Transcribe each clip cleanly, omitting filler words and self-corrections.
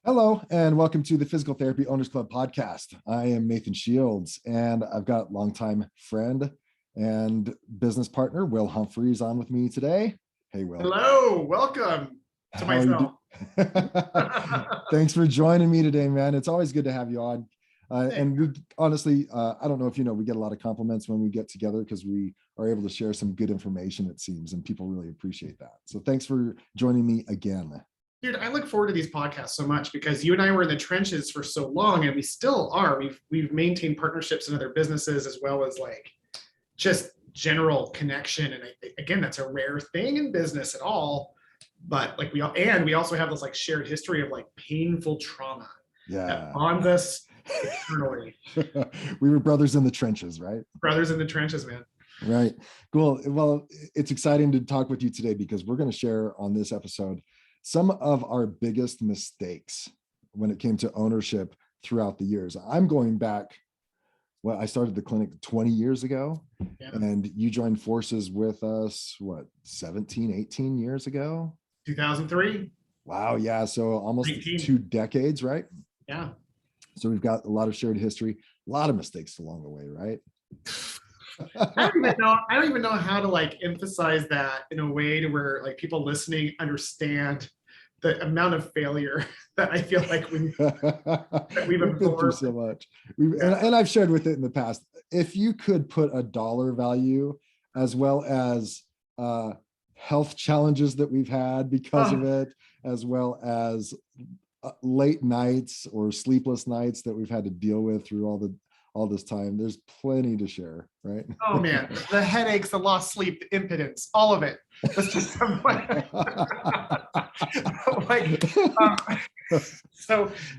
Hello, and welcome to the Physical Therapy Owners Club podcast. I am Nathan Shields, and I've got longtime friend and business partner Will Humphreys on with me today. Hey, Will. Hello, welcome to How are you myself. Thanks for joining me today, man. It's always good to have you on. And we honestly, I don't know if you know, we get a lot of compliments when we get together because we are able to share some good information, it seems, and people really appreciate that. So thanks for joining me again. Dude, I look forward to these podcasts so much because you and I were in the trenches for so long, and we still are. We've maintained partnerships in other businesses as well as like just general connection. And again, that's a rare thing in business at all. But like we also have this like shared history of like painful trauma that bonds us eternally. We were brothers in the trenches, right? Brothers in the trenches, man. Right. Cool. Well, it's exciting to talk with you today because we're going to share on this episode some of our biggest mistakes when it came to ownership throughout the years. I'm going back, well, I started the clinic 20 years ago, and you joined forces with us, 17, 18 years ago? 2003. Wow. Yeah. So almost 19. 2 decades, right? Yeah. So we've got a lot of shared history, a lot of mistakes along the way, right? I don't even know how to like emphasize that in a way to where like people listening understand the amount of failure that I feel like we've been through so much. And I've shared with it in the past. If you could put a dollar value as well as health challenges that we've had because of it, as well as late nights or sleepless nights that we've had to deal with through all this time, there's plenty to share, right? Oh man, the headaches, the lost sleep, the impotence, all of it. That's just so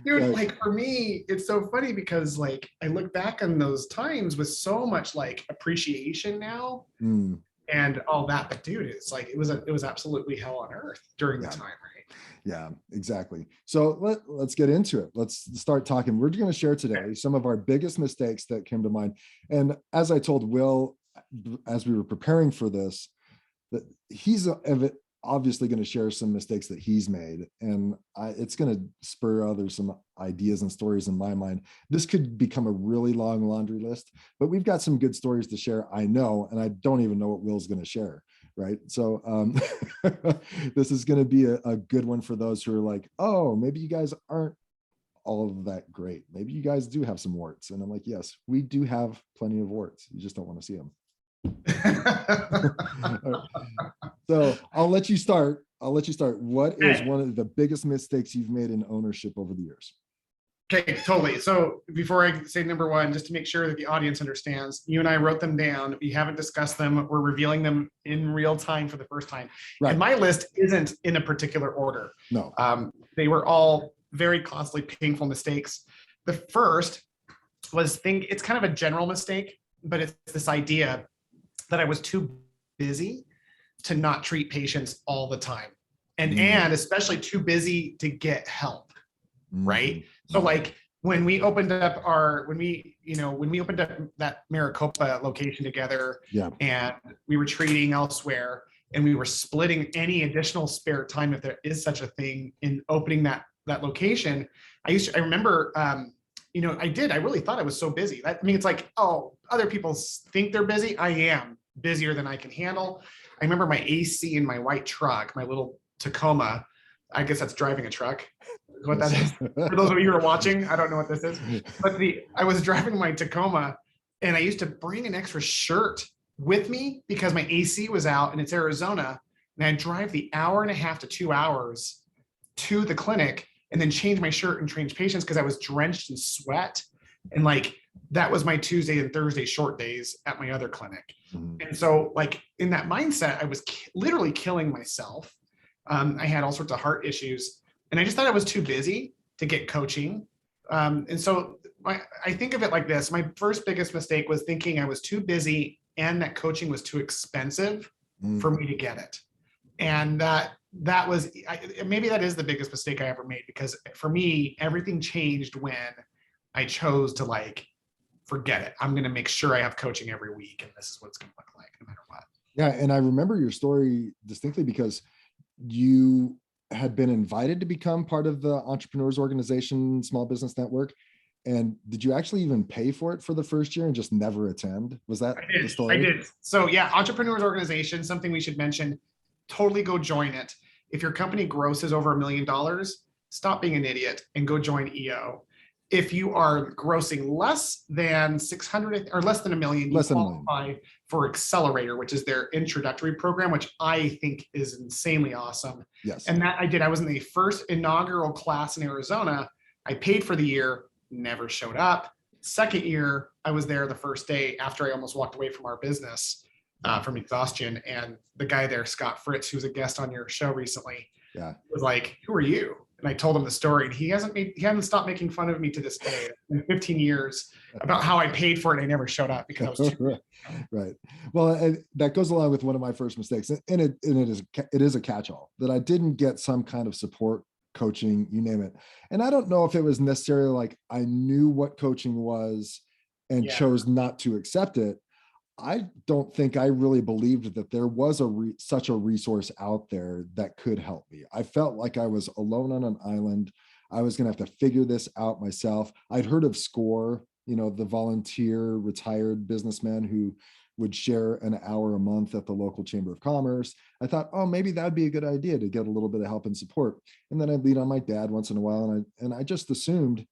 dude, right. Like for me, it's so funny because like I look back on those times with so much like appreciation now and all that. But dude, it's like it was absolutely hell on earth during the time, right? Yeah, exactly. So let's get into it. Let's start talking. We're going to share today some of our biggest mistakes that came to mind. And as I told Will, as we were preparing for this, that he's obviously going to share some mistakes that he's made. And it's going to spur some ideas and stories in my mind. This could become a really long laundry list, but we've got some good stories to share, I know, and I don't even know what Will's going to share. Right. So this is going to be a good one for those who are like, oh, maybe you guys aren't all of that great. Maybe you guys do have some warts. And I'm like, yes, we do have plenty of warts. You just don't want to see them. So I'll let you start. What is one of the biggest mistakes you've made in ownership over the years? Okay, totally. So before I say number one, just to make sure that the audience understands, you and I wrote them down. We haven't discussed them. We're revealing them in real time for the first time. Right. And my list isn't in a particular order. No. They were all very costly, painful mistakes. The first was it's kind of a general mistake, but it's this idea that I was too busy to not treat patients all the time. And especially too busy to get help. Right. So like when we opened up that Maricopa location together, and we were treating elsewhere and we were splitting any additional spare time, if there is such a thing, in opening that location, I remember, I really thought I was so busy. It's like, oh, other people think they're busy. I am busier than I can handle. I remember my AC in my white truck, my little Tacoma. I guess that's driving a truck. What that is. For those of you who are watching, I don't know what this is. But I was driving my Tacoma, and I used to bring an extra shirt with me because my AC was out and it's Arizona. And I'd drive the 1.5 to 2 hours to the clinic and then change my shirt and change patients because I was drenched in sweat. And like that was my Tuesday and Thursday short days at my other clinic. And so like in that mindset, I was literally killing myself. I had all sorts of heart issues. And I just thought I was too busy to get coaching. And so I think of it like this. My first biggest mistake was thinking I was too busy and that coaching was too expensive for me to get it. And that was, maybe that is the biggest mistake I ever made, because for me, everything changed when I chose to like, forget it. I'm going to make sure I have coaching every week. And this is what it's going to look like no matter what. Yeah. And I remember your story distinctly because you had been invited to become part of the Entrepreneurs Organization Small Business Network. And did you actually even pay for it for the first year and just never attend? Was that the story? I did. So yeah, Entrepreneurs Organization, something we should mention, totally go join it. If your company grosses over $1 million, stop being an idiot and go join EO. If you are grossing less than 600 or less than $1 million, you qualify for Accelerator, which is their introductory program, which I think is insanely awesome. Yes. And that I did. I was in the first inaugural class in Arizona. I paid for the year, never showed up. Second year, I was there the first day after I almost walked away from our business from exhaustion. And the guy there, Scott Fritz, who was a guest on your show recently, was like, "Who are you?" And I told him the story, and he hasn't stopped making fun of me to this day in 15 years about how I paid for it and I never showed up because I was too right. Well, and that goes along with one of my first mistakes, and it is a catch-all that I didn't get some kind of support, coaching, you name it. And I don't know if it was necessarily like I knew what coaching was and chose not to accept it. I don't think I really believed that there was such a resource out there that could help me. I felt like I was alone on an island. I was going to have to figure this out myself. I'd heard of SCORE, the volunteer retired businessman who would share an hour a month at the local chamber of commerce. I thought, oh, maybe that'd be a good idea to get a little bit of help and support. And then I'd lean on my dad once in a while. And I just assumed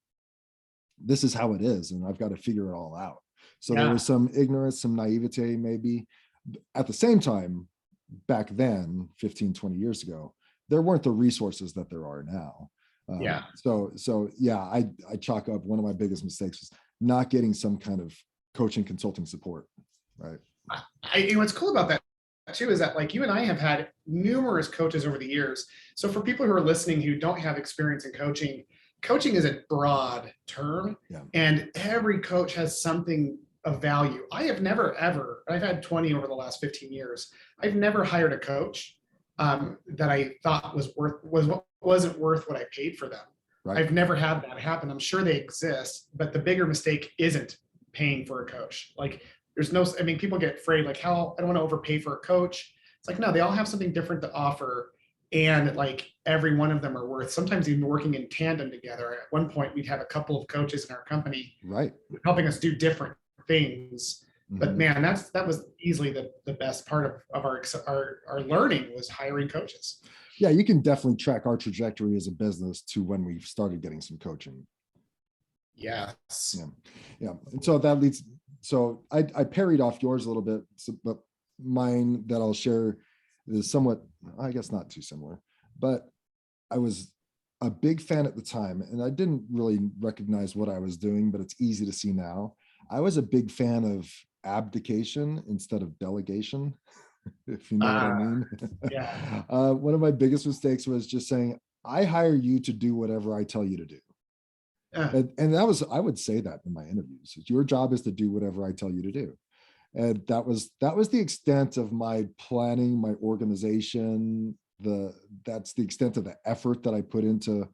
this is how it is. And I've got to figure it all out. So there was some ignorance, some naivete, maybe. At the same time, back then, 15, 20 years ago, there weren't the resources that there are now. I chalk up one of my biggest mistakes was not getting some kind of coaching consulting support. Right. What's cool about that too is that like you and I have had numerous coaches over the years. So for people who are listening who don't have experience in coaching, coaching is a broad term, and every coach has something of value. I have never ever, I've had 20 over the last 15 years. I've never hired a coach that I thought wasn't worth what I paid for them. Right. I've never had that happen. I'm sure they exist, but the bigger mistake isn't paying for a coach. Like people get afraid, like, how I don't want to overpay for a coach. It's like, no, they all have something different to offer. And like every one of them are worth, sometimes even working in tandem together. At one point, we'd have a couple of coaches in our company, right, helping us do different things. Mm-hmm. But man, that was easily the best part of our learning was hiring coaches. Yeah, you can definitely track our trajectory as a business to when we started getting some coaching. Yes. Yeah. And so that leads. So I parried off yours a little bit, but mine that I'll share is somewhat, I guess, not too similar. But I was a big fan at the time, and I didn't really recognize what I was doing, but it's easy to see now. I was a big fan of abdication instead of delegation, if you know what I mean. Yeah. One of my biggest mistakes was just saying, I hire you to do whatever I tell you to do. And that was, I would say that in my interviews. Your job is to do whatever I tell you to do. And that was the extent of my planning, my organization. That's the extent of the effort that I put into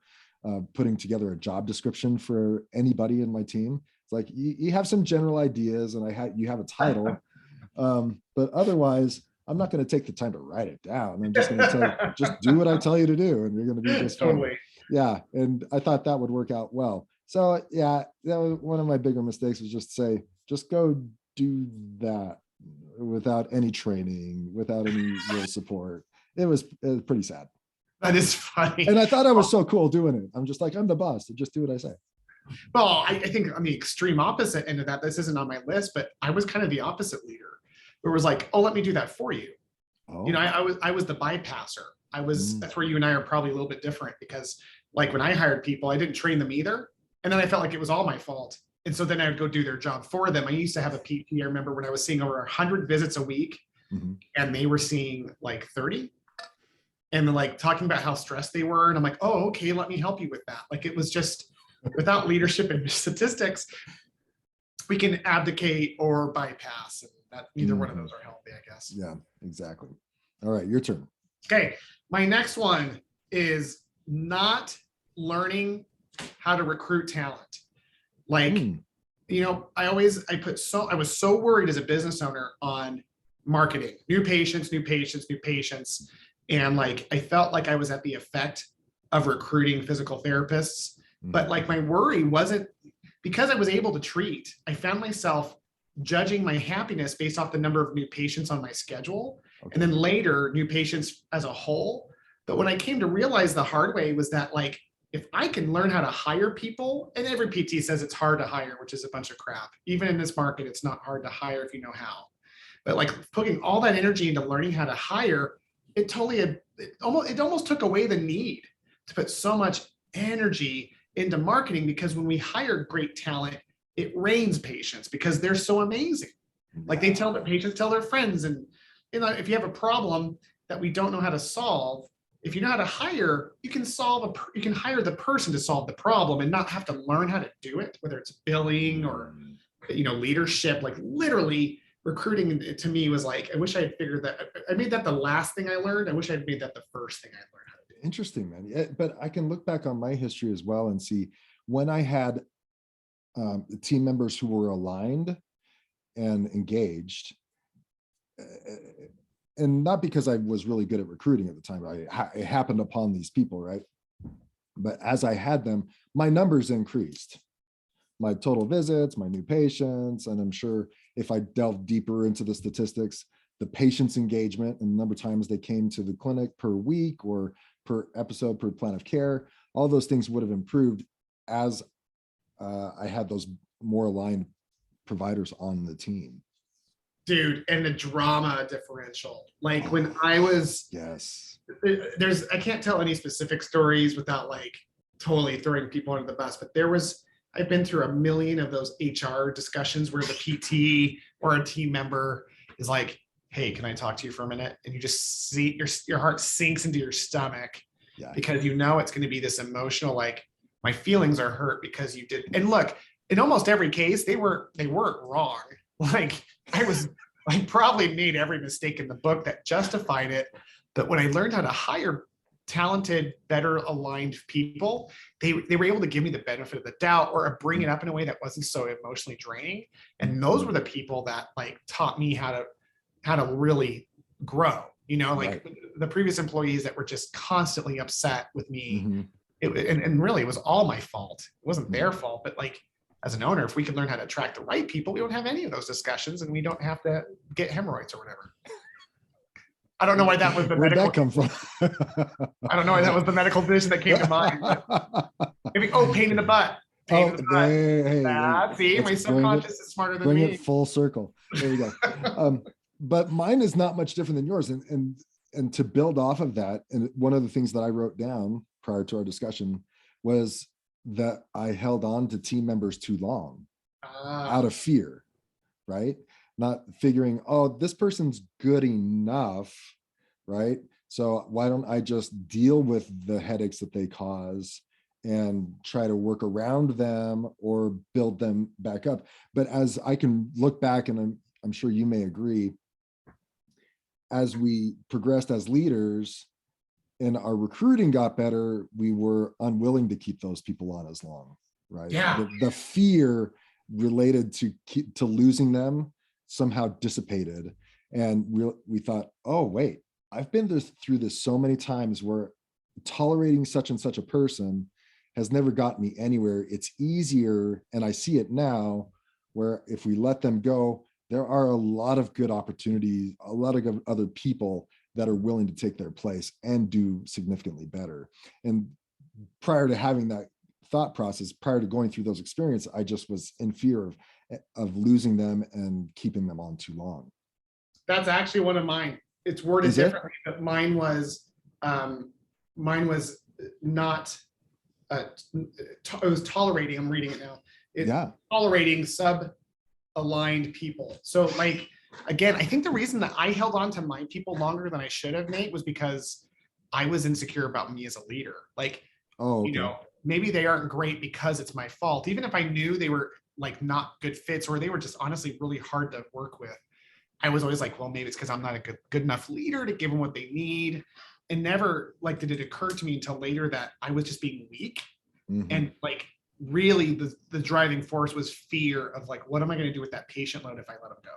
putting together a job description for anybody in my team. It's like you have some general ideas, and you have a title, but otherwise, I'm not going to take the time to write it down. I'm just going to say, just do what I tell you to do, and you're going to be just fine. Totally. Yeah, and I thought that would work out well. So yeah, that was one of my bigger mistakes, was just say, just go do that without any training, without any real support. It was pretty sad. That is funny. And I thought I was so cool doing it. I'm just like, I'm the boss, so just do what I say. Well, I think on the extreme opposite end of that, this isn't on my list, but I was kind of the opposite leader, where it was like, oh, let me do that for you. Oh. I was the bypasser. That's where you and I are probably a little bit different, because like when I hired people, I didn't train them either. And then I felt like it was all my fault. And so then I would go do their job for them. I used to have a PT. I remember when I was seeing over 100 visits a week, and they were seeing like 30, and like talking about how stressed they were. And I'm like, oh, okay, let me help you with that. Like, it was just without leadership and statistics, we can abdicate or bypass, and that neither one of those are healthy, I guess. Yeah, exactly. All right, your turn. Okay, my next one is not learning how to recruit talent. Like, I was so worried as a business owner on marketing, new patients. And like, I felt like I was at the effect of recruiting physical therapists. But like, my worry wasn't because I was able to treat, I found myself judging my happiness based off the number of new patients on my schedule. Okay. And then later, new patients as a whole. But when I came to realize the hard way was that, like, if I can learn how to hire people, and every PT says it's hard to hire, which is a bunch of crap. Even in this market, it's not hard to hire if you know how. But like, putting all that energy into learning how to hire, it almost took away the need to put so much energy into marketing, because when we hire great talent, it rains patients because they're so amazing. Like, they tell their patients, tell their friends. And if you have a problem that we don't know how to solve, if you know how to hire, you can hire the person to solve the problem and not have to learn how to do it, whether it's billing or leadership. Like, literally, recruiting to me was like, I wish I had figured that. I made that the last thing I learned. I wish I'd made that the first thing I learned how to do. Interesting, man. Yeah, but I can look back on my history as well and see when I had team members who were aligned and engaged, and not because I was really good at recruiting at the time. I happened upon these people, right? But as I had them, my numbers increased. My total visits, my new patients, and I'm sure if I delve deeper into the statistics, the patient's engagement and the number of times they came to the clinic per week or per episode, per plan of care, all those things would have improved as I had those more aligned providers on the team. Dude, and the drama differential. Like, when I was, yes, I can't tell any specific stories without like totally throwing people under the bus, but I've been through a million of those HR discussions where the PT or a team member is like, hey, can I talk to you for a minute? And you just see your heart sinks into your stomach, because it's going to be this emotional, like, my feelings are hurt because you did. And look, in almost every case, they weren't wrong. Like, I probably made every mistake in the book that justified it. But when I learned how to hire talented, better aligned people, they were able to give me the benefit of the doubt or bring it up in a way that wasn't so emotionally draining. And those were the people that like taught me how to really grow. The previous employees that were just constantly upset with me. And really, it was all my fault. It wasn't their fault, but like, as an owner, if we can learn how to attract the right people, we don't have any of those discussions, and we don't have to get hemorrhoids or whatever. I don't know why that was the Where'd medical. that come from? I don't know why that was the medical condition that came to mind. Maybe, pain in the butt. Pain in the butt. Hey, see, my subconscious is smarter than me. Bring it full circle. There you go. But mine is not much different than yours. And to build off of that, and one of the things that I wrote down prior to our discussion was that I held on to team members too long out of fear, right? Not figuring, this person's good enough, right? So why don't I just deal with the headaches that they cause and try to work around them or build them back up? But as I can look back, and I'm sure you may agree, as we progressed as leaders and our recruiting got better, we were unwilling to keep those people on as long, right? Yeah. The fear related to losing them somehow dissipated. And we thought, wait, I've been through this so many times where tolerating such and such a person has never gotten me anywhere. It's easier, and I see it now, where if we let them go, there are a lot of good opportunities, a lot of other people that are willing to take their place and do significantly better. And prior to having that thought process, prior to going through those experiences, I just was in fear of losing them and keeping them on too long. That's actually one of mine. It's worded differently, but mine was not, it was tolerating, I'm reading it now. Tolerating sub-aligned people. So like, again, I think the reason that I held on to my people longer than I should have, Nate, was because I was insecure about me as a leader. Like, maybe they aren't great because it's my fault. Even if I knew they were like not good fits, or they were just honestly really hard to work with, I was always like, well, maybe it's because I'm not a good enough leader to give them what they need. And never like did it occur to me until later that I was just being weak. And like, really the driving force was fear of like, what am I going to do with that patient load if I let them go?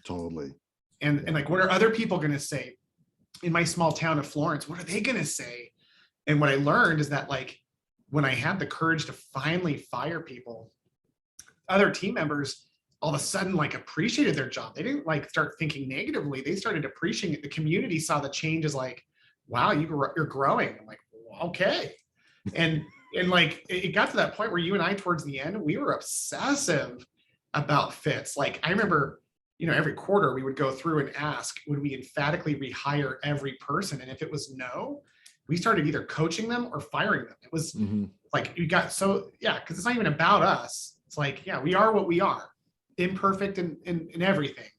Totally. And like, what are other people going to say? in my small town of Florence, what are they going to say? And what I learned is that like, when I had the courage to finally fire people, other team members all of a sudden like appreciated their job. They didn't like start thinking negatively. They started appreciating it. The community saw the change as like, wow, you're growing. I'm like, well, okay. And like, it got to that point where you and I, towards the end, we were obsessive about fits. Like I remember, every quarter we would go through and ask, would we emphatically rehire every person? And if it was no, we started either coaching them or firing them. It was like, you got because it's not even about us. It's like, yeah, we are what we are, imperfect in everything.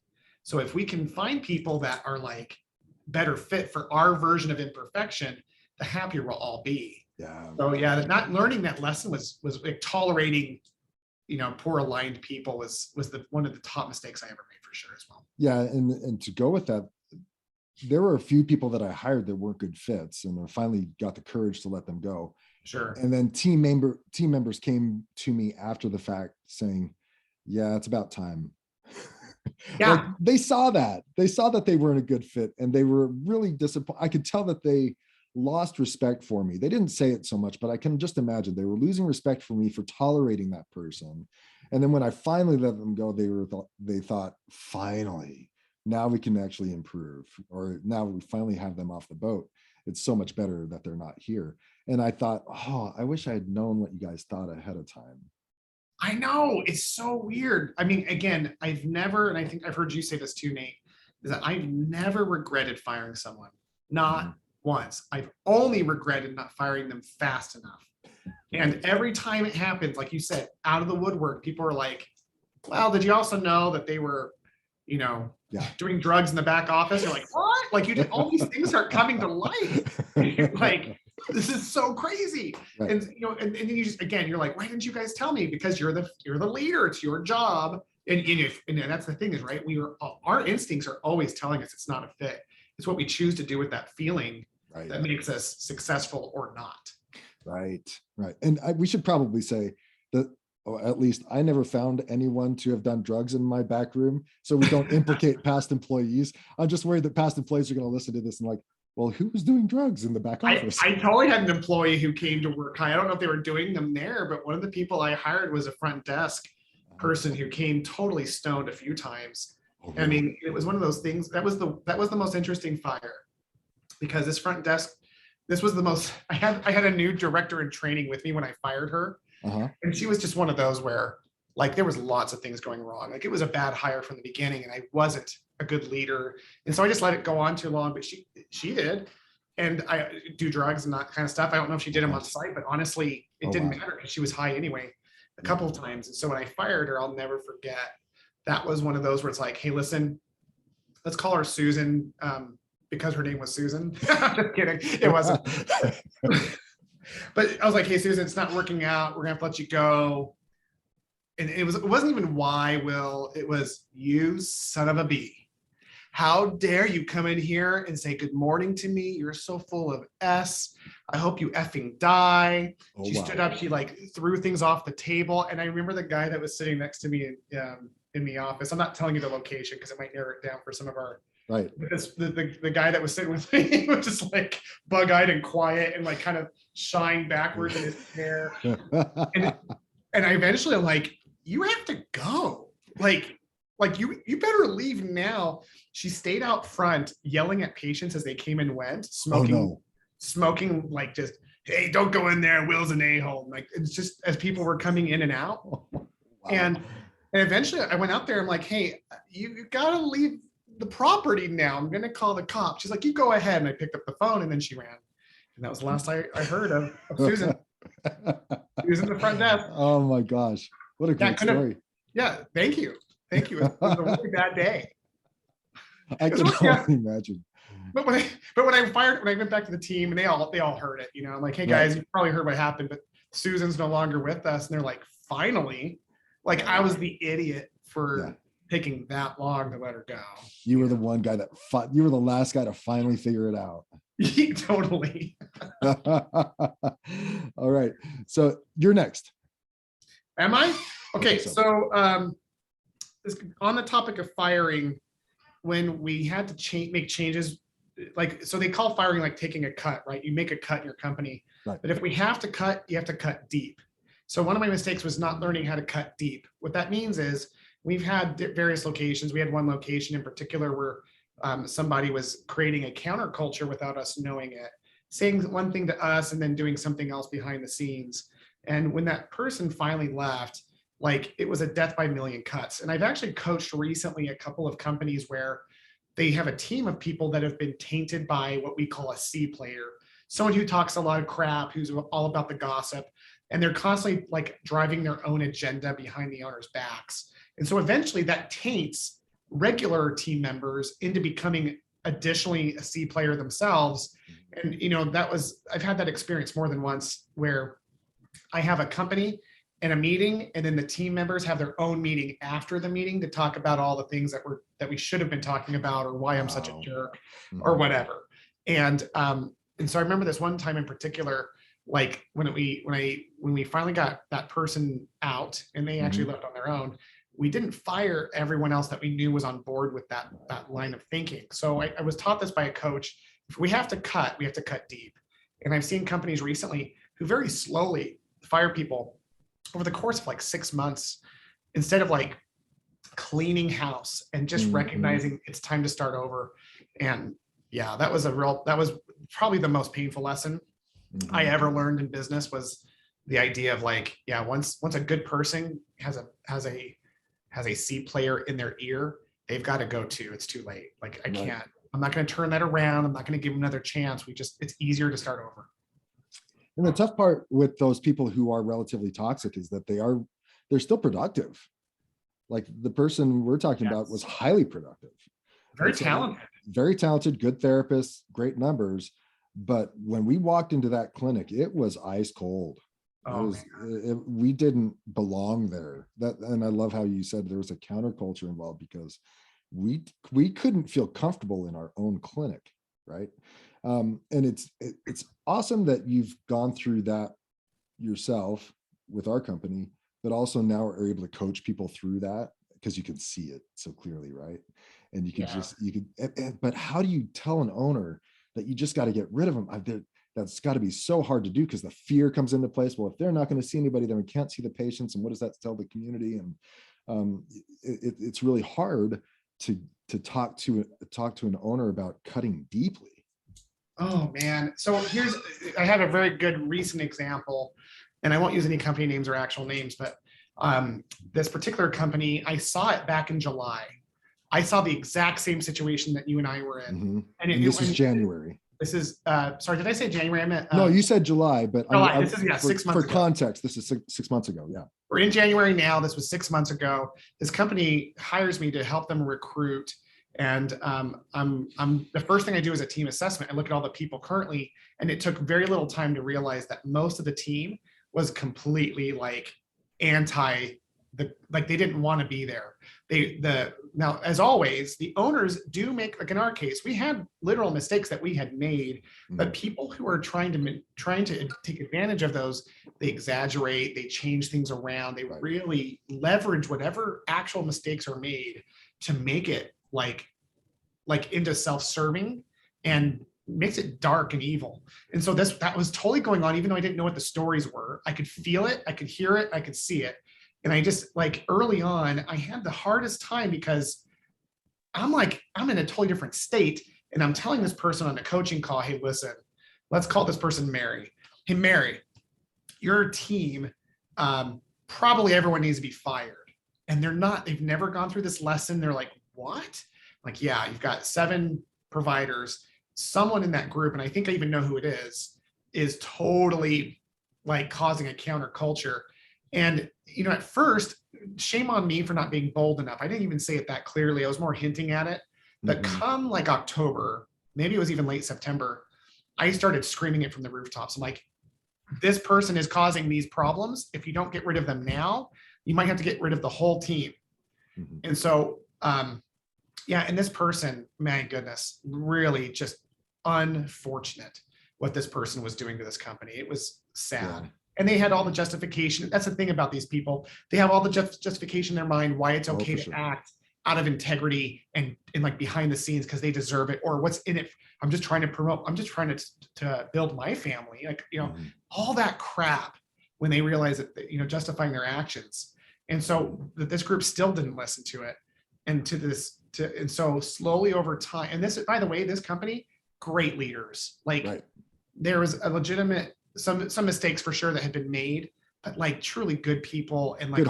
So if we can find people that are like better fit for our version of imperfection, the happier we'll all be. Yeah. So yeah, not learning that lesson was like tolerating, poor aligned people was one of the top mistakes I ever made, for sure, as well. Yeah, and to go with that, there were a few people that I hired that weren't good fits, and I finally got the courage to let them go. Sure. And then team members came to me after the fact saying, yeah, it's about time. Yeah. Like they saw that they weren't a good fit, and they were really disappointed. I could tell that they lost respect for me. They didn't say it so much, but I can just imagine they were losing respect for me for tolerating that person. And then when I finally let them go, they thought, finally, now we can actually improve, or now we finally have them off the boat. It's so much better that they're not here. And I thought, oh, I wish I had known what you guys thought ahead of time. I know, it's so weird. I mean, again, I've never, and I think I've heard you say this too, Nate, is that I've never regretted firing someone. Not once. I've only regretted not firing them fast enough. And every time it happens, like you said, out of the woodwork, people are like, well, did you also know that they were, doing drugs in the back office? You're like, what? Like, all these things are coming to light. Like, this is so crazy. Right. And and then you just, again, you're like, why didn't you guys tell me? Because you're the leader. It's your job. And that's the thing is, right, our instincts are always telling us it's not a fit. It's what we choose to do with that feeling that makes us successful or not. Right. And we should probably say that, or at least I never found anyone to have done drugs in my back room, so we don't implicate past employees. I'm just worried that past employees are going to listen to this and like, well, who was doing drugs in the back office? I totally had an employee who came to work. I don't know if they were doing them there, but one of the people I hired was a front desk person who came totally stoned a few times. Oh, I mean, it was one of those things that was the most interesting fire, because this front desk, this was the most, I had a new director in training with me when I fired her. And she was just one of those where like there was lots of things going wrong. Like it was a bad hire from the beginning, and I wasn't a good leader. And so I just let it go on too long, but she did. And I do drugs and that kind of stuff. I don't know if she did them on site, but honestly, it didn't matter because she was high anyway a couple of times. And so when I fired her, I'll never forget, that was one of those where it's like, hey, listen, let's call her Susan, because her name was Susan. Just kidding. It wasn't. But I was like, hey, Susan, it's not working out. We're going to have to let you go. And it wasn't even why, Will. It was, you son of a bee. How dare you come in here and say good morning to me? You're so full of S. I hope you effing die. Oh, she stood up. She like threw things off the table. And I remember the guy that was sitting next to me in the office. I'm not telling you the location because it might narrow it down for some of our. Right. The guy that was sitting with me was just like bug-eyed and quiet and like kind of shying backwards in his chair. And I eventually I'm like, you have to go. Like you better leave now. She stayed out front yelling at patients as they came and went, smoking like just, hey, don't go in there. Will's an a-hole. Like it's just as people were coming in and out. Wow. And eventually I went out there. I'm like, hey, you gotta leave the property now. I'm going to call the cops. She's like, you go ahead. And I picked up the phone and then she ran. And that was the last I heard of Susan. She was in the front desk. Oh my gosh. What a great story. Yeah. Thank you. It was a really bad day. I can only imagine. But when I went back to the team and they all heard it, I'm like, hey guys, you probably heard what happened, but Susan's no longer with us. And they're like, finally, like I was the idiot for taking that long to let her go. You were the one guy you were the last guy to finally figure it out. Totally. All right. So you're next. Am I? Okay. So on the topic of firing, when we had to make changes like, so they call firing like taking a cut, right? You make a cut in your company, Right. but if we have to cut, you have to cut deep. So one of my mistakes was not learning how to cut deep. What that means is we've had various locations. We had one location in particular where somebody was creating a counterculture without us knowing it, saying one thing to us and then doing something else behind the scenes. And when that person finally left, like it was a death by million cuts. And I've actually coached recently a couple of companies where they have a team of people that have been tainted by what we call a C player, someone who talks a lot of crap, who's all about the gossip, and they're constantly like driving their own agenda behind the owner's backs. And so eventually that taints regular team members into becoming additionally a C player themselves. And, I've had that experience more than once where I have a company and a meeting, and then the team members have their own meeting after the meeting to talk about all the things that we should have been talking about, or why I'm such a jerk, or whatever. And so I remember this one time in particular, like when we finally got that person out and they actually left on their own, we didn't fire everyone else that we knew was on board with that line of thinking. So I was taught this by a coach: if we have to cut, we have to cut deep. And I've seen companies recently who very slowly fire people over the course of like 6 months, instead of like cleaning house and just recognizing it's time to start over. And yeah, that was probably the most painful lesson I ever learned in business, was the idea of like, yeah, once a good person has a C player in their ear, they've got to go too. It's too late. Like I'm not going to turn that around. I'm not going to give them another chance. It's easier to start over. And the tough part with those people who are relatively toxic is that they're still productive. Like the person we're talking about was highly productive. Very talented. Very talented, good therapist, great numbers. But when we walked into that clinic, it was ice cold. We didn't belong there. And I love how you said there was a counterculture involved, because we couldn't feel comfortable in our own clinic, right? And it's awesome that you've gone through that yourself with our company, but also now are able to coach people through that, because you can see it so clearly, right? And you can but how do you tell an owner that you just got to get rid of them? That's got to be so hard to do, because the fear comes into place. Well, if they're not going to see anybody, then we can't see the patients. And what does that tell the community? And it's really hard to talk to an owner about cutting deeply. Oh man. So I have a very good recent example, and I won't use any company names or actual names, but this particular company, I saw it back in July. I saw the exact same situation that you and I were in. And this is January. This is, sorry, did I say January? I meant, no, you said July, but July. This is 6 months ago. For context, this is 6 months ago. Yeah. We're in January now. This was 6 months ago. This company hires me to help them recruit. And I'm the first thing I do is a team assessment. I look at all the people currently, and it took very little time to realize that most of the team was completely like they didn't want to be there. Now, as always, the owners do make, like in our case, we had literal mistakes that we had made, but people who are trying to take advantage of those, they exaggerate, they change things around, they really leverage whatever actual mistakes are made to make it like into self-serving, and makes it dark and evil. And so that was totally going on, even though I didn't know what the stories were. I could feel it, I could hear it, I could see it. And I just, like, early on, I had the hardest time, because I'm in a totally different state, and I'm telling this person on the coaching call, hey, listen, let's call this person Mary. Hey, Mary, your team, probably everyone needs to be fired. And they've never gone through this lesson. They're like, what? Like, yeah, you've got 7 providers. Someone in that group, and I think I even know who it is totally like causing a counterculture. And, at first, shame on me for not being bold enough. I didn't even say it that clearly. I was more hinting at it. But come like October, maybe it was even late September, I started screaming it from the rooftops. I'm like, this person is causing these problems. If you don't get rid of them now, you might have to get rid of the whole team. And so, and this person, my goodness, really just unfortunate what this person was doing to this company. It was sad. Yeah. And they had all the justification. That's the thing about these people. They have all the justification in their mind why it's okay to act out of integrity and like behind the scenes because they deserve it, or what's in it. I'm just trying to promote, I'm just trying to build my family, like, all that crap, when they realize that, justifying their actions. And so this group still didn't listen to it. And and so slowly over time, and this, by the way, this company, great leaders, like Right. there was a legitimate, some mistakes for sure that had been made, but like truly good people, and like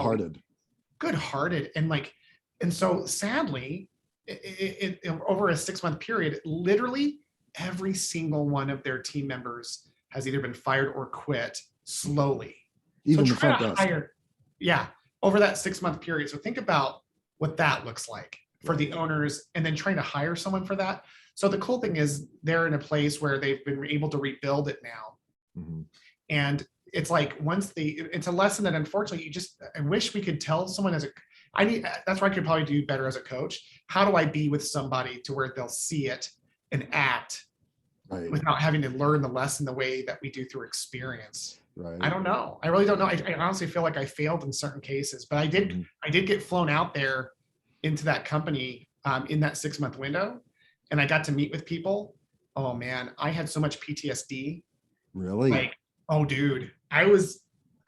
good-hearted. And like, and so sadly, over a 6-month period, literally every single one of their team members has either been fired or quit slowly. Even so the front desk. Yeah, over that 6-month period. So think about what that looks like for the owners, and then trying to hire someone for that. So the cool thing is they're in a place where they've been able to rebuild it now. And it's like, it's a lesson that unfortunately I wish we could tell someone that's where I could probably do better as a coach. How do I be with somebody to where they'll see it and act without having to learn the lesson the way that we do through experience? Right. I don't know. I really don't know. I honestly feel like I failed in certain cases, but I did get flown out there into that company in that 6-month window, and I got to meet with people. Oh man, I had so much PTSD. Really? Like, oh dude, I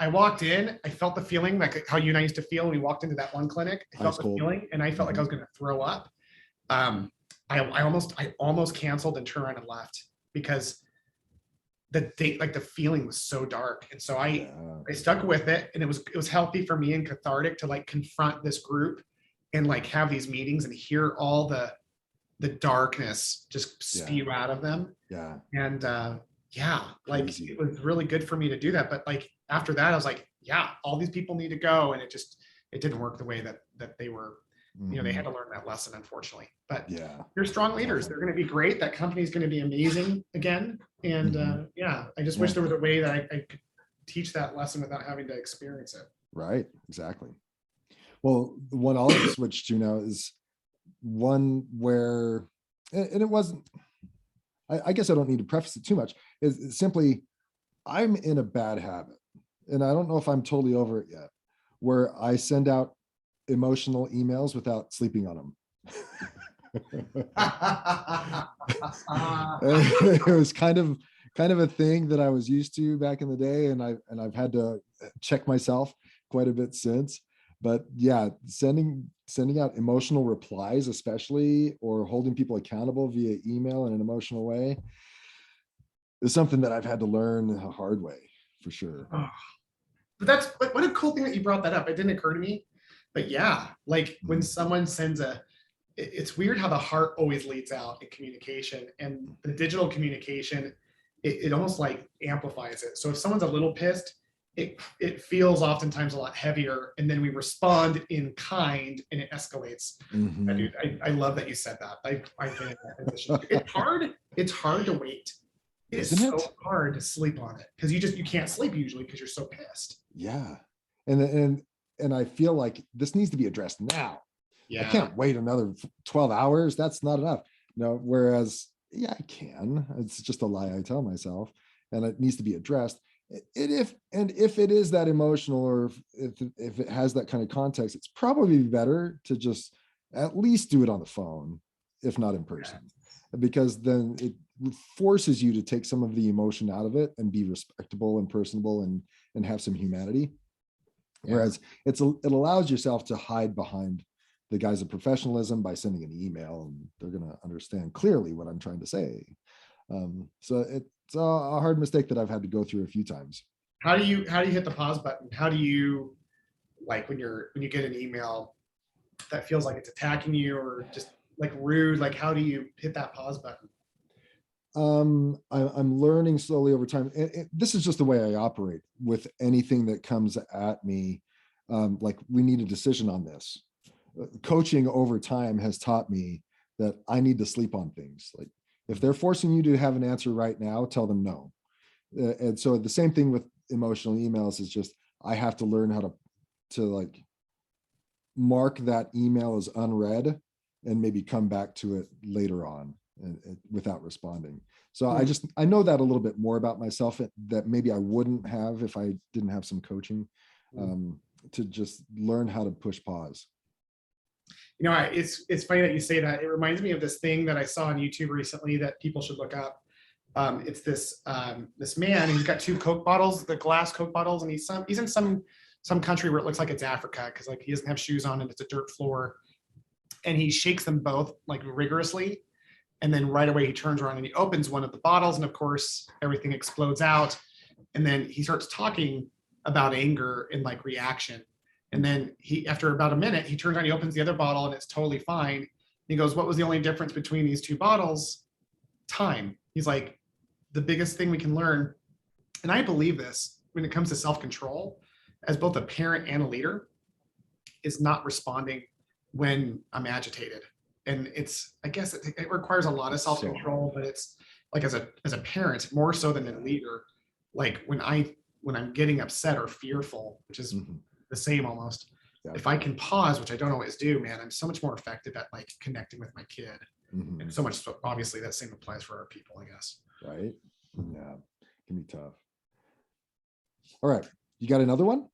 walked in, I felt the feeling like how you and I used to feel when we walked into that one clinic. I felt the feeling, and I felt like I was going to throw up. I almost canceled and turned around and left because the feeling was so dark. And so I stuck with it, and it was healthy for me and cathartic to like confront this group and like have these meetings and hear all the darkness just spew out of them. Yeah. And like it was really good for me to do that. But like after that, I was like, yeah, all these people need to go. And it didn't work the way that they were, they had to learn that lesson, unfortunately. But you're strong leaders. They're going to be great. That company's going to be amazing again. And I just wish there was a way that I could teach that lesson without having to experience it. Right. Exactly. Well, the one I'll switch to now is one where, and it wasn't, I guess I don't need to preface it too much. It's simply, I'm in a bad habit, and I don't know if I'm totally over it yet, where I send out emotional emails without sleeping on them. It was kind of a thing that I was used to back in the day, and I've had to check myself quite a bit since. But yeah, sending out emotional replies, especially, or holding people accountable via email in an emotional way, is something that I've had to learn the hard way, for sure. But what a cool thing that you brought that up. It didn't occur to me, but yeah, like when someone sends it's weird how the heart always leads out in communication, and the digital communication, it almost like amplifies it. So if someone's a little pissed, it feels oftentimes a lot heavier, and then we respond in kind, and it escalates. Dude, I love that you said that. I've been in that position. It's hard to wait. It's so hard to sleep on it because you can't sleep usually because you're so pissed. Yeah, and I feel like this needs to be addressed now. I can't wait another 12 hours. That's not enough. Whereas I can. It's just a lie I tell myself, and it needs to be addressed. If it is that emotional, or if it has that kind of context, it's probably better to just at least do it on the phone, if not in person, because then it forces you to take some of the emotion out of it and be respectable and personable and have some humanity. Whereas it allows yourself to hide behind the guise of professionalism by sending an email, and they're going to understand clearly what I'm trying to say. So it's a hard mistake that I've had to go through a few times. How do you hit the pause button? How do you, like, when you get an email that feels like it's attacking you or just like rude, like how do you hit that pause button? I'm learning slowly over time. This is just the way I operate with anything that comes at me. Like, we need a decision on this. Coaching over time has taught me that I need to sleep on things. Like, if they're forcing you to have an answer right now, tell them no. And so the same thing with emotional emails is just, I have to learn how to like mark that email as unread and maybe come back to it later on and without responding. So I know that a little bit more about myself that maybe I wouldn't have if I didn't have some coaching, to just learn how to push pause. It's funny that you say that. It reminds me of this thing that I saw on YouTube recently that people should look up. It's this man. He's got two Coke bottles, the glass Coke bottles, and he's in some country where it looks like it's Africa because like he doesn't have shoes on and it's a dirt floor, and he shakes them both like rigorously, and then right away he turns around and he opens one of the bottles, and of course everything explodes out, and then he starts talking about anger and like reaction. And then after about a minute, he turns around, he opens the other bottle and it's totally fine. He goes, what was the only difference between these two bottles? Time. He's like, the biggest thing we can learn, and I believe this when it comes to self-control, as both a parent and a leader, is not responding when I'm agitated. And I guess it requires a lot of self-control, but it's like as a parent, more so than a leader, like when I'm getting upset or fearful, which is the same almost. Yeah. If I can pause, which I don't always do, man, I'm so much more effective at like connecting with my kid. And so much, obviously that same applies for our people, I guess. Right. Yeah. It can be tough. All right. You got another one?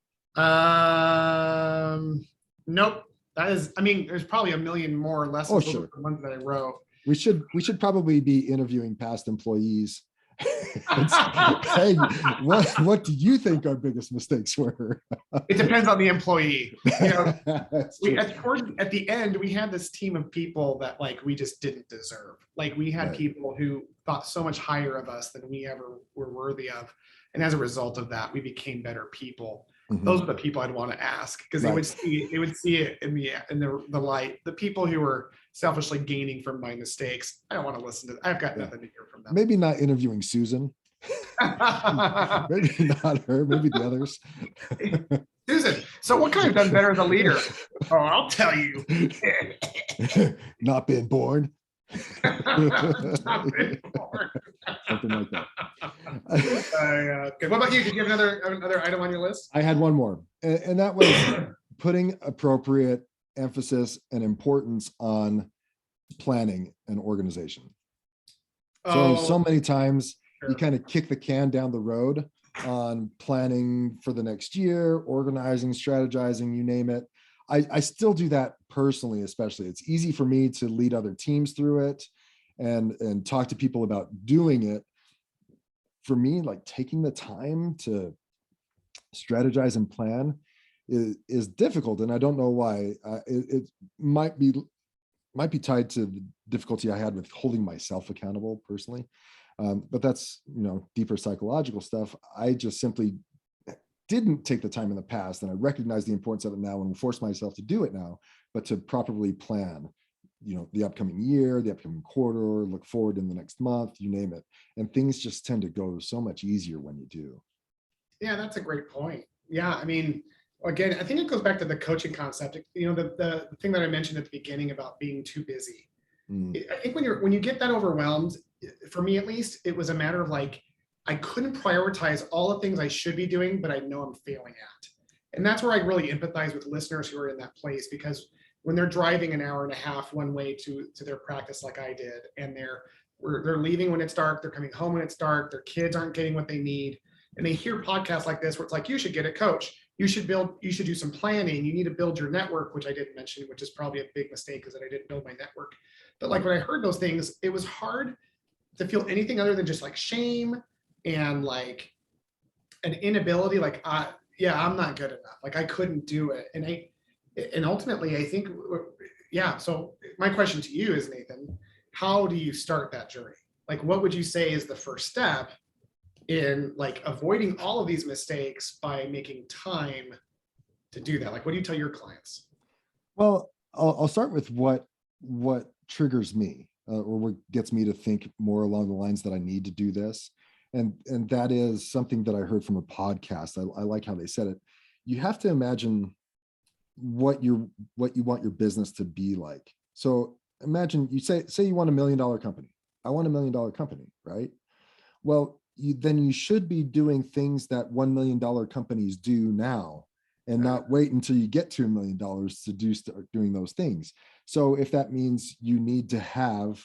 Nope. There's probably a million more lessons. Oh, sure. The ones that I wrote. We should probably be interviewing past employees. Hey, what do you think our biggest mistakes were? It depends on the employee. At the end, we had this team of people that like we just didn't deserve. Like we had people who thought so much higher of us than we ever were worthy of, and as a result of that, we became better people. Those are the people I'd want to ask because they would see it in the light. The people who were selfishly gaining from my mistakes, I don't want to listen to that. I've got nothing to hear from them. Maybe not interviewing Susan. Maybe not her, maybe the others. Susan, so what could I have done better as a leader? Oh, I'll tell you. Not been born. Not been born. Something like that. Okay. What about you? Did you have another item on your list? I had one more, and that was putting appropriate emphasis and importance on planning and organization. So many times you kind of kick the can down the road on planning for the next year, organizing, strategizing, you name it. I still do that personally, especially. It's easy for me to lead other teams through it and talk to people about doing it. For me, like taking the time to strategize and plan is difficult, and I don't know why. It might be tied to the difficulty I had with holding myself accountable personally, but that's deeper psychological stuff. I just simply didn't take the time in the past, and I recognize the importance of it now and force myself to do it now, but to properly plan the upcoming year, the upcoming quarter, look forward in the next month, you name it. And things just tend to go so much easier when you do. Yeah, that's a great point. Yeah, I mean, again, I think it goes back to the coaching concept. The thing that I mentioned at the beginning about being too busy. I think when you get that overwhelmed, for me at least, it was a matter of like, I couldn't prioritize all the things I should be doing, but I know I'm failing at. And that's where I really empathize with listeners who are in that place, because when they're driving an hour and a half one way to their practice like I did, and they're leaving when it's dark, they're coming home when it's dark, their kids aren't getting what they need, and they hear podcasts like this where it's like, you should get a coach, you should do some planning, you need to build your network, which I didn't mention, which is probably a big mistake because I didn't build my network. But like when I heard those things, it was hard to feel anything other than just like shame and like an inability, like I'm not good enough, like I couldn't do it. And ultimately, I think, so my question to you is, Nathan, how do you start that journey? Like, what would you say is the first step in like avoiding all of these mistakes by making time to do that? Like, what do you tell your clients? Well, I'll start with what triggers me or what gets me to think more along the lines that I need to do this. And that is something that I heard from a podcast. I like how they said it. You have to imagine what you want your business to be like. So imagine you say you want $1 million company. I want $1 million company, right? Well, then you should be doing things that $1 million companies do now, and not wait until you get to $1 million to start doing those things. So if that means you need to have,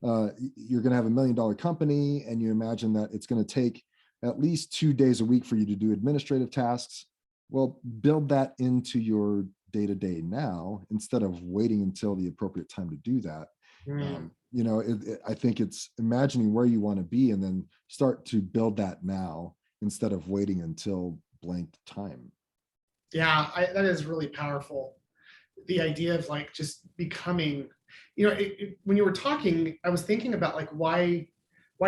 you're going to have $1 million company, and you imagine that it's going to take at least 2 days a week for you to do administrative tasks. Well, build that into your day to day now instead of waiting until the appropriate time to do that. You know, I think it's imagining where you want to be and then start to build that now instead of waiting until blank time. Yeah, that is really powerful. The idea of like just becoming, you know, when you were talking, I was thinking about like why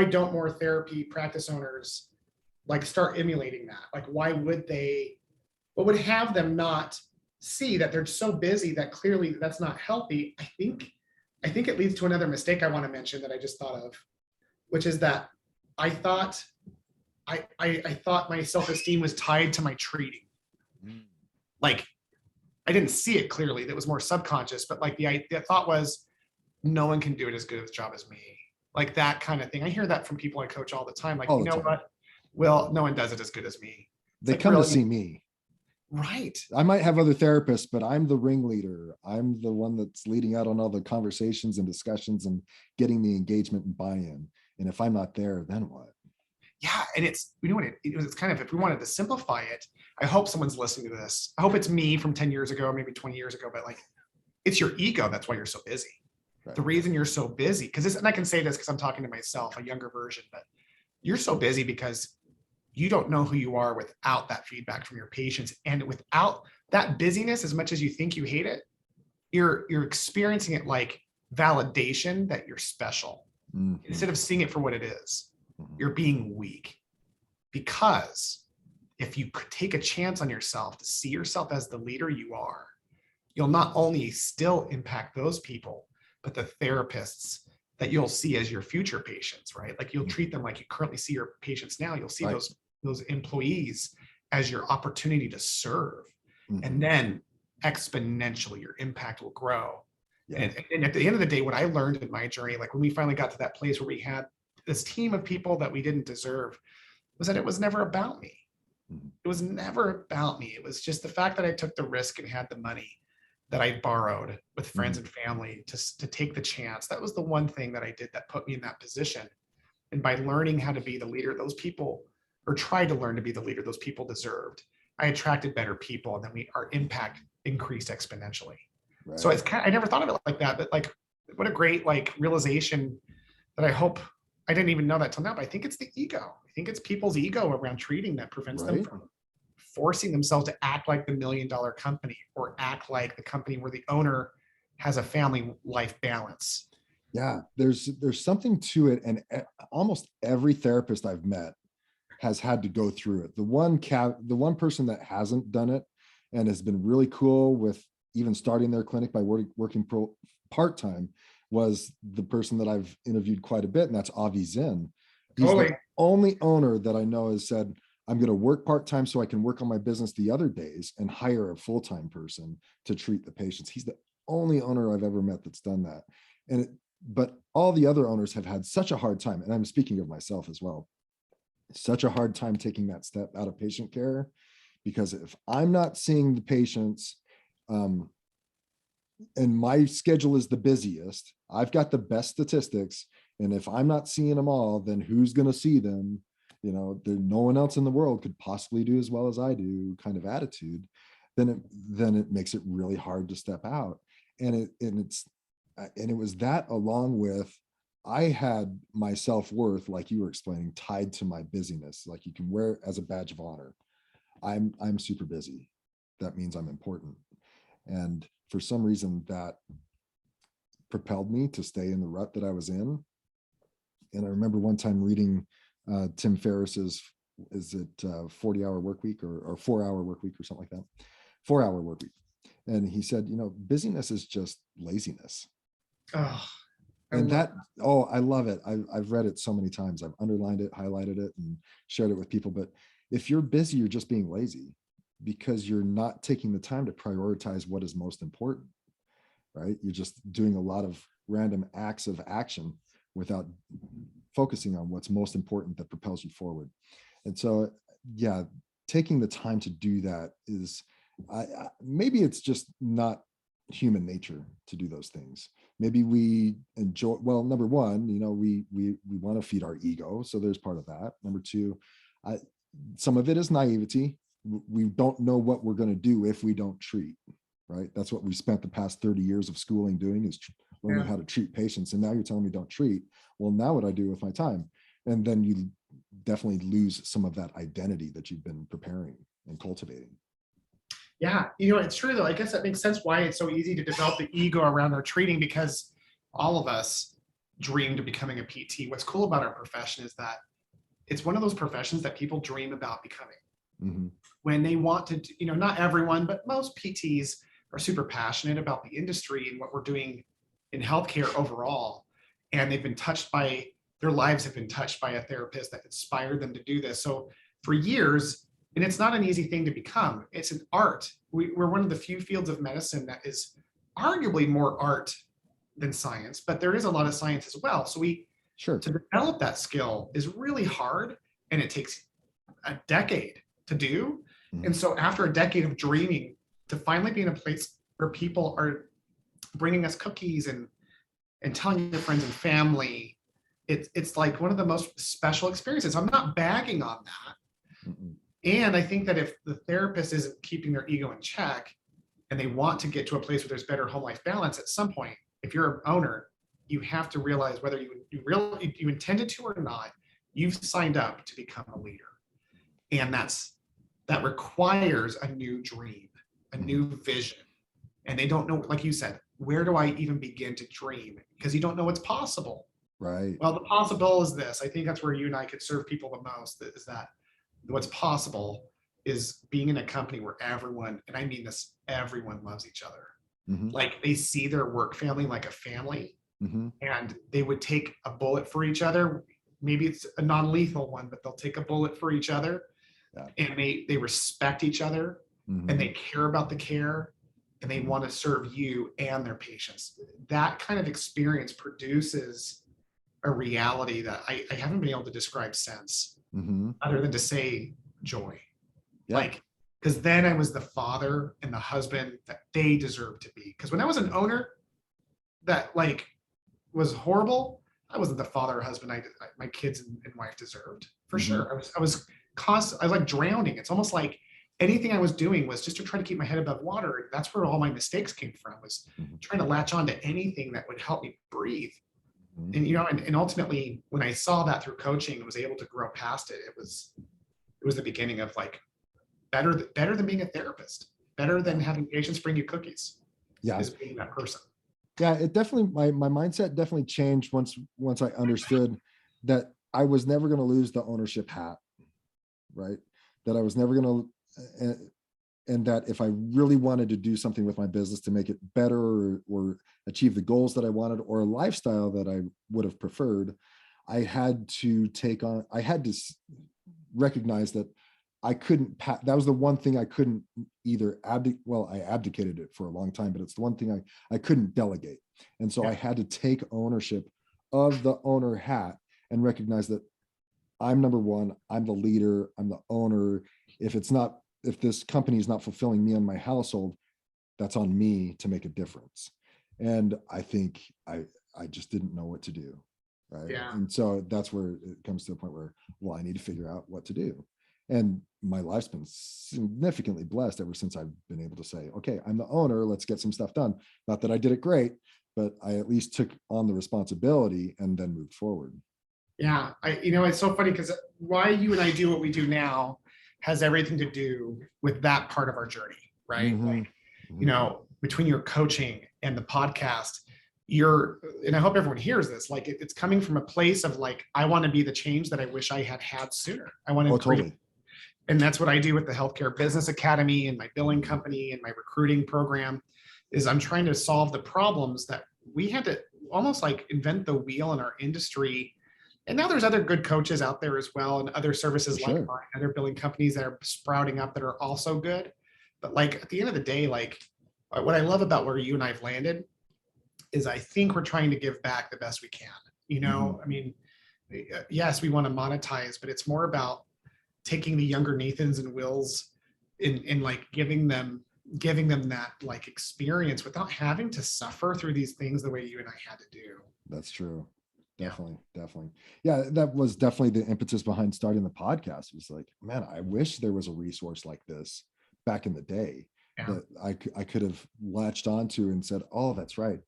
don't more therapy practice owners like start emulating that? Like why would they? What would have them not see that they're so busy that clearly that's not healthy? I think it leads to another mistake I want to mention that I just thought of, which is that I thought I thought my self-esteem was tied to my treating. Like I didn't see it clearly. That was more subconscious, but like the thought was, no one can do it as good of a job as me. Like that kind of thing. I hear that from people I coach all the time. Like, All you the know time. what? Well, no one does it as good as me. It's They like, come to really? see me. Right. I might have other therapists, but I'm the ringleader. I'm the one that's leading out on all the conversations and discussions and getting the engagement and buy-in. And if I'm not there, then what? Yeah. And it's, you know what, it's kind of, if we wanted to simplify it, I hope someone's listening to this. I hope it's me from 10 years ago, maybe 20 years ago, but like, it's your ego. That's why you're so busy. Right. The reason you're so busy, because this, and I can say this because I'm talking to myself, a younger version, but you're so busy because you don't know who you are without that feedback from your patients. And without that busyness, as much as you think you hate it, you're experiencing it like validation that you're special. Instead of seeing it for what it is. You're being weak. Because if you could take a chance on yourself to see yourself as the leader you are, you'll not only still impact those people, but the therapists that you'll see as your future patients, right? Like you'll treat them like you currently see your patients now. You'll see those employees as your opportunity to serve. And then exponentially your impact will grow. Yeah. And at the end of the day, what I learned in my journey, like when we finally got to that place where we had this team of people that we didn't deserve, was that it was never about me. It was never about me. It was just the fact that I took the risk and had the money that I borrowed with friends and family to take the chance. That was the one thing that I did that put me in that position. And by learning how to be the leader, those people, or tried to learn to be the leader those people deserved, I attracted better people, and then our impact increased exponentially. Right. So it's kind of, I never thought of it like that, but like, what a great like realization that I hope I didn't even know that till now, but I think it's the ego. I think it's people's ego around treating that prevents them from forcing themselves to act like the $1 million company or act like the company where the owner has a family life balance. Yeah, there's something to it. And almost every therapist I've met has had to go through it. The one person that hasn't done it and has been really cool with even starting their clinic by working part-time was the person that I've interviewed quite a bit, and that's Avi Zinn. He's the only owner that I know has said, I'm going to work part-time so I can work on my business the other days and hire a full-time person to treat the patients. He's the only owner I've ever met that's done that. But all the other owners have had such a hard time, and I'm speaking of myself as well, such a hard time taking that step out of patient care, because if I'm not seeing the patients, and my schedule is the busiest, I've got the best statistics, and if I'm not seeing them all, then who's going to see them? You know, no one else in the world could possibly do as well as I do kind of attitude, then it makes it really hard to step out. And it was that, along with, I had my self-worth, like you were explaining, tied to my busyness. Like you can wear it as a badge of honor. I'm super busy. That means I'm important. And for some reason that propelled me to stay in the rut that I was in. And I remember one time reading Tim Ferriss's, is it 40-hour work week or 4-hour work week or something like that? 4-hour work week. And he said, you know, busyness is just laziness. Oh, I love it. I've read it so many times. I've underlined it, highlighted it, and shared it with people. But if you're busy, you're just being lazy because you're not taking the time to prioritize what is most important, right? You're just doing a lot of random acts of action without focusing on what's most important that propels you forward. And so, yeah, taking the time to do that is, maybe it's just not human nature to do those things. Maybe we enjoy, well, number one, you know, we want to feed our ego. So there's part of that. Number two, some of it is naivety. We don't know what we're going to do if we don't treat. right? That's what we spent the past 30 years of schooling doing, is learning how to treat patients. And now you're telling me don't treat. Well, now what do I do with my time? And then you definitely lose some of that identity that you've been preparing and cultivating. Yeah, it's true though. I guess that makes sense why it's so easy to develop the ego around our treating, because all of us dreamed of becoming a PT. What's cool about our profession is that it's one of those professions that people dream about becoming. Mm-hmm. When they want to, not everyone, but most PTs are super passionate about the industry and what we're doing in healthcare overall. And their lives have been touched by a therapist that inspired them to do this. So for years, and it's not an easy thing to become, it's an art. We're one of the few fields of medicine that is arguably more art than science, but there is a lot of science as well. So to develop that skill is really hard, and it takes a decade to do. Mm-hmm. And so after a decade of dreaming, to finally be in a place where people are bringing us cookies and telling your friends and family, it's like one of the most special experiences. I'm not bagging on that. Mm-mm. And I think that if the therapist isn't keeping their ego in check and they want to get to a place where there's better home life balance, at some point, if you're an owner, you have to realize whether you intended to or not, you've signed up to become a leader. And that requires a new dream, a new vision. And they don't know, like you said, where do I even begin to dream? Because you don't know what's possible. Right. Well, the possible is this. I think that's where you and I could serve people the most, is that what's possible is being in a company where everyone, and I mean this, everyone loves each other. Mm-hmm. Like they see their work family like a family, mm-hmm. and they would take a bullet for each other. Maybe it's a non-lethal one, but they'll take a bullet for each other. Yeah. And they respect each other, mm-hmm. and they care about the care, and they want to serve you and their patients. That kind of experience produces a reality that I haven't been able to describe since, mm-hmm. other than to say joy. Yeah. Like, because then I was the father and the husband that they deserved to be. Because when I was an owner that was horrible, I wasn't the father or husband my kids and wife deserved, for mm-hmm. sure. I was like drowning. It's almost like anything I was doing was just to try to keep my head above water. And that's where all my mistakes came from, was mm-hmm. trying to latch on to anything that would help me breathe. Mm-hmm. And ultimately, when I saw that through coaching and was able to grow past it, it was the beginning of better than being a therapist, better than having patients bring you cookies. Yeah, is being that person. Yeah, it definitely, my mindset definitely changed once I understood that I was never going to lose the ownership hat, right? That I was never going to, and that if I really wanted to do something with my business to make it better or achieve the goals that I wanted, or a lifestyle that I would have preferred, I had to recognize that I couldn't, that was the one thing I couldn't either I abdicated it for a long time, but it's the one thing I couldn't delegate. And so I had to take ownership of the owner hat and recognize that I'm number one, I'm the leader, I'm the owner. If this company is not fulfilling me and my household, that's on me to make a difference. And I think I just didn't know what to do. Right. Yeah. And so that's where it comes to the point where, well, I need to figure out what to do. And my life's been significantly blessed ever since I've been able to say, okay, I'm the owner, let's get some stuff done. Not that I did it great, but I at least took on the responsibility and then moved forward. Yeah. It's so funny because why you and I do what we do now has everything to do with that part of our journey, right? Mm-hmm. Between your coaching and the podcast, and I hope everyone hears this, it's coming from a place of I want to be the change that I wish I had sooner. I want to create. Totally. And that's what I do with the Healthcare Business Academy and my billing company and my recruiting program, is I'm trying to solve the problems that we had to almost invent the wheel in our industry. And now there's other good coaches out there as well, and other services like mine, other billing companies that are sprouting up that are also good. But at the end of the day, what I love about where you and I've landed is I think we're trying to give back the best we can. Mm-hmm. I mean, yes, we want to monetize, but it's more about taking the younger Nathans and Wills and giving them that experience without having to suffer through these things the way you and I had to do. That's true. Definitely. Yeah, that was definitely the impetus behind starting the podcast. It was man, I wish there was a resource like this back in the day. Yeah. that I could have latched onto and said, oh, that's right.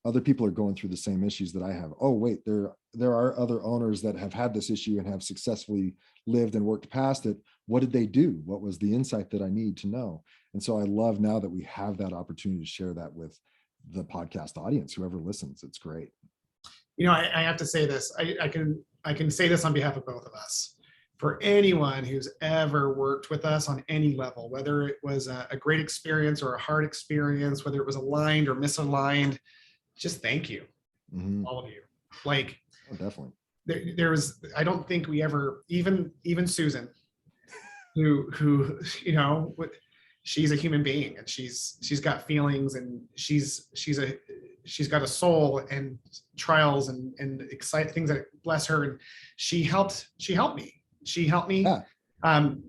Other people are going through the same issues that I have. Oh, wait, there are other owners that have had this issue and have successfully lived and worked past it. What did they do? What was the insight that I need to know? And so I love now that we have that opportunity to share that with the podcast audience, whoever listens. It's great. I have to say this. I can say this on behalf of both of us. For anyone who's ever worked with us on any level, whether it was a great experience or a hard experience, whether it was aligned or misaligned, just thank you, all of you. Like, oh, definitely. There was, I don't think we ever, even Susan, who she's a human being, and she's got feelings, and she's got a soul and trials and exciting things that bless her, and she helped me. Yeah.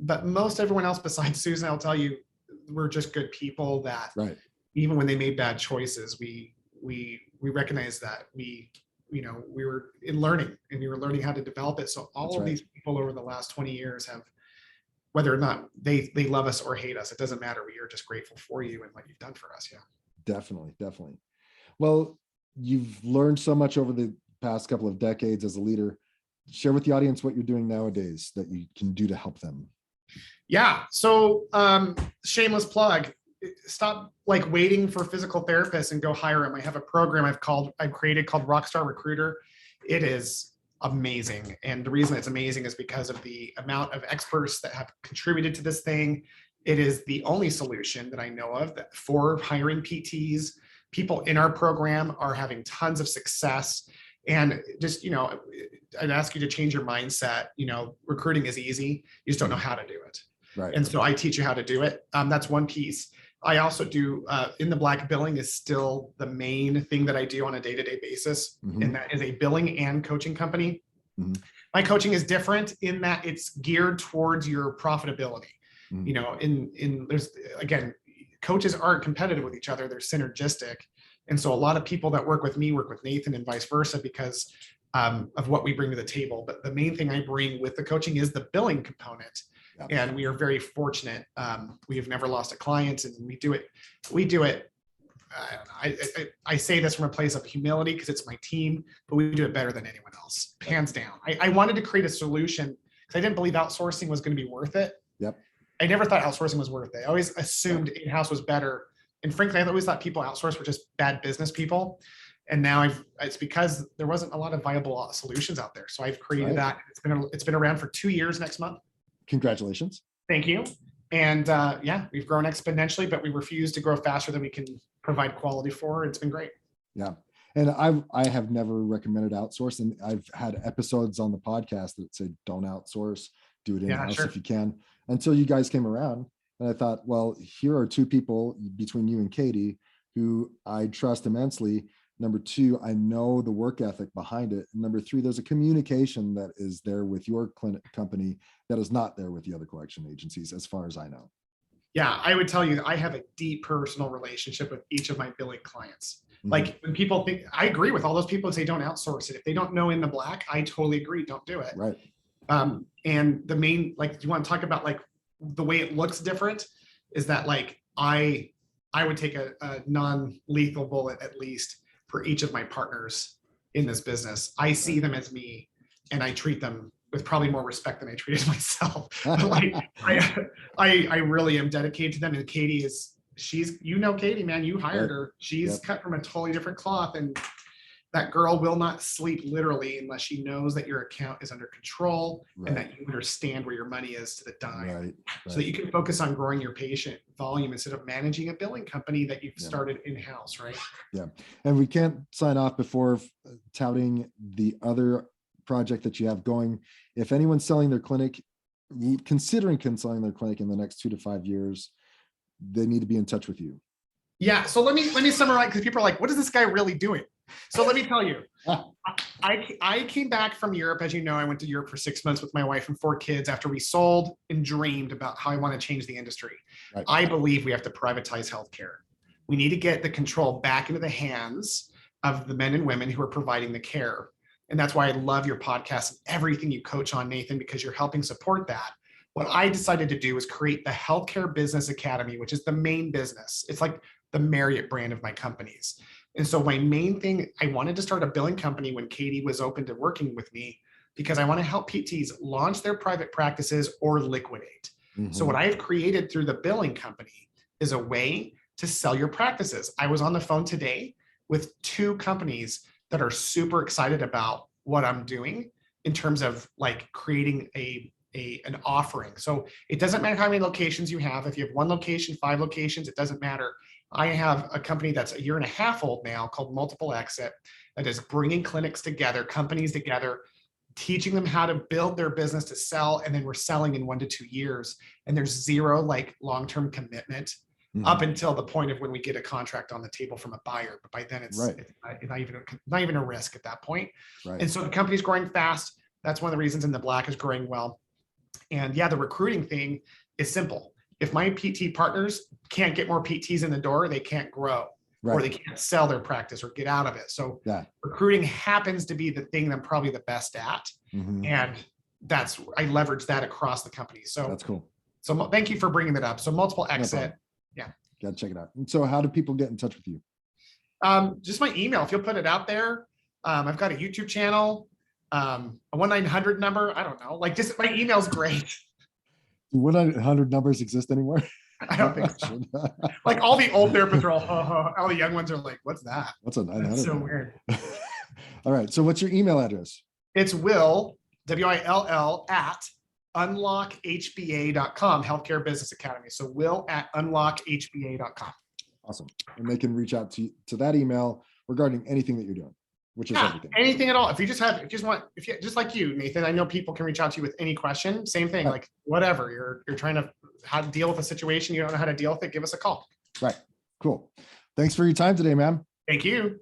But most everyone else besides Susan, I'll tell you, we're just good people that even when they made bad choices, we recognize that we were in learning, and we were learning how to develop it. So all of these people over the last 20 years have, whether or not they love us or hate us, it doesn't matter. We are just grateful for you and what you've done for us. Yeah. Definitely. Well, you've learned so much over the past couple of decades as a leader. Share with the audience what you're doing nowadays that you can do to help them. Yeah. So shameless plug. Stop waiting for physical therapists and go hire them. I have a program I've created called Rockstar Recruiter. It is amazing. And the reason it's amazing is because of the amount of experts that have contributed to this thing. It is the only solution that I know of for hiring PTs. People in our program are having tons of success. And just, I'd ask you to change your mindset. Recruiting is easy. You just don't know how to do it. Right. And so I teach you how to do it. That's one piece. I also do in the black, billing is still the main thing that I do on a day-to-day basis. And that is a billing and coaching company. My coaching is different in that it's geared towards your profitability. There's, again, coaches aren't competitive with each other. They're synergistic. And so a lot of people that work with me work with Nathan and vice versa because of what we bring to the table. But the main thing I bring with the coaching is the billing component. And we are very fortunate. We have never lost a client, and we do it. I say this from a place of humility because it's my team, but we do it better than anyone else, hands down. I wanted to create a solution because I didn't believe outsourcing was going to be worth it. I never thought outsourcing was worth it. I always assumed in-house was better. And frankly, I always thought people outsource were just bad business people. And now it's because there wasn't a lot of viable solutions out there. So I've created that. It's been around for 2 years next month. Congratulations. Thank you. And we've grown exponentially, but we refuse to grow faster than we can provide quality for. It's been great. Yeah. And I have never recommended outsource. And I've had episodes on the podcast that say, don't outsource, do it in-house if you can, until you guys came around. And I thought, well, here are two people between you and Katie who I trust immensely. Number two, I know the work ethic behind it. And number three, there's a communication that is there with your clinic company that is not there with the other collection agencies, as far as I know. Yeah, I would tell you, I have a deep personal relationship with each of my billing clients. Like when people think, I agree with all those people who say don't outsource it. If they don't know in the black, I totally agree. Don't do it. Right. And the main, you want to talk about the way it looks different is that I would take a non-lethal bullet at least for each of my partners in this business. I see them as me, and I treat them with probably more respect than I treated myself. I really am dedicated to them. And Katie she's Katie, man, you hired her. She's cut from a totally different cloth, and that girl will not sleep literally unless she knows that your account is under control and that you understand where your money is to the dime. So that you can focus on growing your patient volume instead of managing a billing company that you've started in-house, right? Yeah. And we can't sign off before touting the other project that you have going. If anyone's selling their clinic, considering selling their clinic in the next 2 to 5 years, they need to be in touch with you. Yeah. So let me summarize, because people are like, what is this guy really doing? So let me tell you, I came back from Europe. As you know, I went to Europe for 6 months with my wife and 4 kids after we sold and dreamed about how I want to change the industry. I believe we have to privatize healthcare. We need to get the control back into the hands of the men and women who are providing the care. And that's why I love your podcast and everything you coach on, Nathan, because you're helping support that. What I decided to do was create the Healthcare Business Academy, which is the main business. It's like the Marriott brand of my companies. And so my main thing, I wanted to start a billing company when Katie was open to working with me, because I want to help PTs launch their private practices or liquidate. So what I've created through the billing company is a way to sell your practices. I was on the phone today with 2 companies that are super excited about what I'm doing in terms of like creating an offering. So it doesn't matter how many locations you have. If you have 1 location, 5 locations, it doesn't matter. I have a company that's a year and a half old now called Multiple Exit that is bringing clinics together, companies together, teaching them how to build their business to sell. And then we're selling in 1 to 2 years. And there's zero like long-term commitment up until the point of when we get a contract on the table from a buyer. But by then it's not even a risk at that point. Right. And so the company's growing fast. That's one of the reasons In the Black is growing well. And yeah, the recruiting thing is simple. If my PT partners can't get more PTs in the door, they can't grow, or they can't sell their practice or get out of it. So recruiting happens to be the thing that I'm probably the best at. And I leverage that across the company. So that's cool. So thank you for bringing that up. So Multiple Exit. Yeah. Got to check it out. And so how do people get in touch with you? Just my email. If you'll put it out there. I've got a YouTube channel, a 1-900 number. I don't know. Like just my email's great. Do 1-900 numbers exist anymore? I don't think so. Like all the old therapists are all the young ones are like, what's that? What's a 900? That's so weird. All right. So what's your email address? It's Will, WILL at unlockhba.com, Healthcare Business Academy. So Will at unlockhba.com. Awesome. And they can reach out to that email regarding anything that you're doing, which is everything. Anything at all. If you just just like you, Nathan, I know people can reach out to you with any question. Same thing, like whatever you're trying to how to deal with a situation, you don't know how to deal with it, give us a call. Right. Cool. Thanks for your time today, man. Thank you.